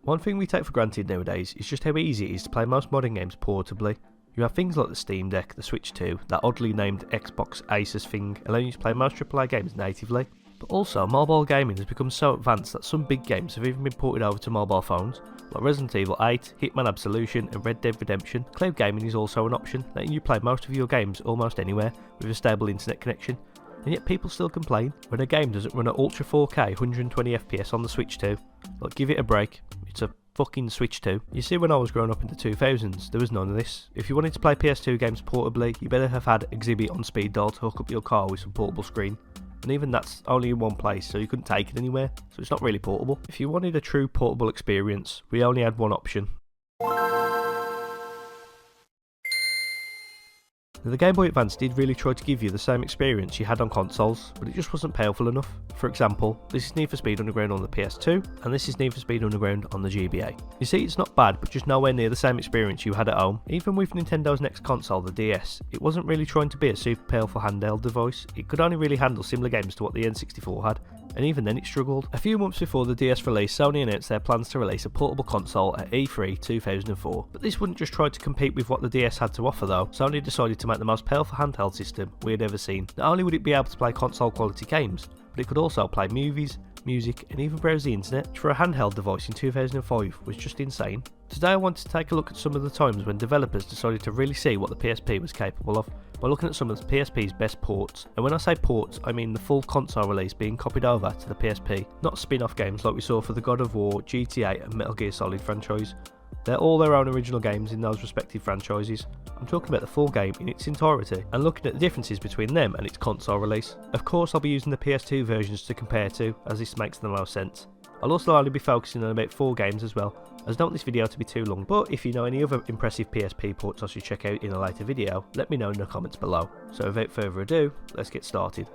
One thing we take for granted nowadays is just how easy it is to play most modern games portably. You have things like the Steam Deck, the Switch 2, that oddly named Xbox Asus thing, allowing you to play most AAA games natively. But also, mobile gaming has become so advanced that some big games have even been ported over to mobile phones, like Resident Evil 8, Hitman Absolution and Red Dead Redemption. Cloud gaming is also an option, letting you play most of your games almost anywhere with a stable internet connection. And yet people still complain when a game doesn't run at Ultra 4K 120fps on the Switch 2. Like, give it a break, it's a fucking Switch 2. You see, when I was growing up in the 2000s, there was none of this. If you wanted to play PS2 games portably, you better have had Exhibit on speed dial to hook up your car with some portable screen. And even that's only in one place, so you couldn't take it anywhere, so it's not really portable. If you wanted a true portable experience, we only had one option. Now, the Game Boy Advance did really try to give you the same experience you had on consoles, but it just wasn't powerful enough. For example, this is Need for Speed Underground on the PS2, and this is Need for Speed Underground on the GBA. You see, it's not bad, but just nowhere near the same experience you had at home. Even with Nintendo's next console, the DS, it wasn't really trying to be a super powerful handheld device. It could only really handle similar games to what the N64 had, and even then it struggled. A few months before the DS release, Sony announced their plans to release a portable console at E3 2004. But this wouldn't just try to compete with what the DS had to offer though. Sony decided to make the most powerful handheld system we had ever seen. Not only would it be able to play console quality games, but it could also play movies, music and even browse the internet, which for a handheld device in 2005 was just insane. Today I wanted to take a look at some of the times when developers decided to really see what the PSP was capable of by looking at some of the PSP's best ports. And when I say ports, I mean the full console release being copied over to the PSP, not spin-off games like we saw for the God of War, GTA and Metal Gear Solid franchise. They're all their own original games in those respective franchises. I'm talking about the full game in its entirety and looking at the differences between them and its console release. Of course I'll be using the PS2 versions to compare to, as this makes the most sense. I'll also only be focusing on about 4 games as well, as I don't want this video to be too long, but if you know any other impressive PSP ports I should check out in a later video, let me know in the comments below. So without further ado, let's get started.